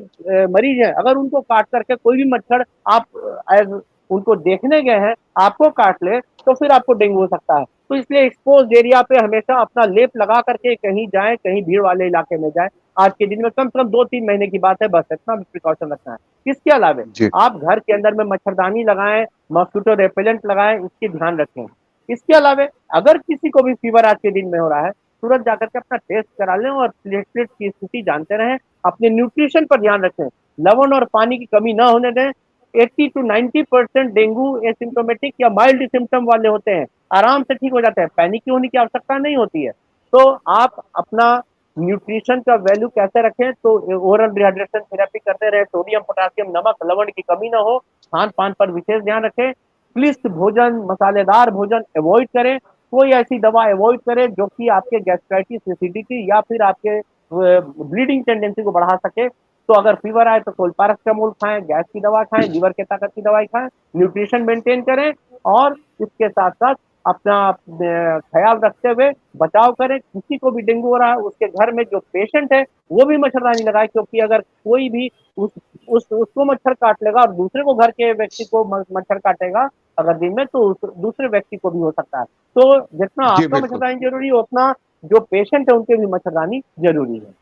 मरीज हैं, अगर उनको काट करके कोई भी मच्छर आप उनको देखने गए हैं, आपको काट ले, तो फिर आपको डेंगू हो सकता है। तो इसलिए एक्सपोज एरिया पे हमेशा अपना लेप लगा करके कहीं जाए, कहीं भीड़ वाले इलाके में जाए। आज के दिन में कम से कम 2-3 महीने की बात है, बस इतना प्रिकॉशन रखना है। इसके अलावा आप घर के अंदर में मच्छरदानी लगाएं, मॉस्किटो रेपेलेंट लगाएं, इसकी ध्यान रखें। इसके अलावा अगर किसी को भी फीवर आज के दिन में हो रहा है, तुरंत जाकर के अपना टेस्ट करा लें और प्लेटलेट की स्थिति जानते रहें। अपने न्यूट्रिशन पर ध्यान रखें, लवण और पानी की कमी ना होने दें। 80 to 90% डेंगू एसिम्प्टोमेटिक या माइल्ड सिम्टम वाले होते हैं, आराम से ठीक हो जाते हैं, पैनिक होने की आवश्यकता नहीं होती है। तो आप अपना न्यूट्रिशन का वैल्यू कैसे रखें? तो ओरल डिहाइड्रेशन थेरेपी करते रहे, सोडियम, पोटेशियम, नमक, लवण की कमी ना हो, खान पान पर विशेष ध्यान रखें। क्लिष्ट भोजन, मसालेदार भोजन अवॉइड करें। कोई ऐसी दवा अवॉइड करें जो कि आपके गैस्ट्राइटिस, एसिडिटी या फिर आपके ब्लीडिंग टेंडेंसी को बढ़ा सके। तो अगर फीवर आए तो पैरासिटामोल खाएं, गैस की दवा खाएं, लीवर के ताकत की दवाई खाएं, न्यूट्रिशन मेंटेन करें और इसके साथ साथ अपना ख्याल रखते हुए बचाव करें। किसी को भी डेंगू हो रहा है उसके घर में जो पेशेंट है वो भी मच्छरदानी लगाए, क्योंकि अगर कोई भी उसको मच्छर काट लेगा और दूसरे को घर के व्यक्ति को मच्छर काटेगा अगर दिन में, तो दूसरे व्यक्ति को भी हो सकता है। तो जितना आपका मच्छरदानी जरूरी है उतना जो पेशेंट है उनके भी मच्छरदानी जरूरी है।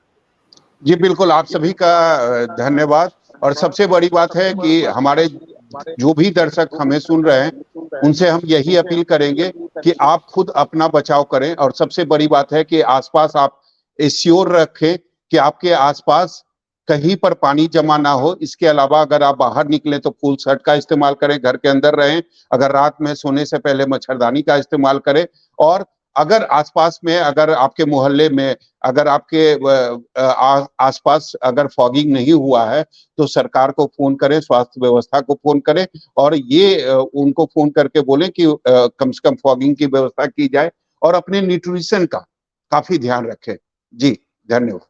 जी बिल्कुल, आप सभी का धन्यवाद। और सबसे बड़ी बात है कि हमारे जो भी दर्शक हमें सुन रहे हैं उनसे हम यही अपील करेंगे कि आप खुद अपना बचाव करें, और सबसे बड़ी बात है कि आसपास आप श्योर रखें कि आपके आसपास कहीं पर पानी जमा ना हो। इसके अलावा अगर आप बाहर निकले तो फुल शर्ट का इस्तेमाल करें, घर के अंदर रहें, अगर रात में सोने से पहले मच्छरदानी का इस्तेमाल करें। और अगर आसपास में, अगर आपके मोहल्ले में, अगर आपके आसपास अगर फॉगिंग नहीं हुआ है तो सरकार को फोन करें, स्वास्थ्य व्यवस्था को फोन करें और ये उनको फोन करके बोलें कि कम से कम फॉगिंग की व्यवस्था की जाए और अपने न्यूट्रिशन का काफी ध्यान रखें। जी धन्यवाद।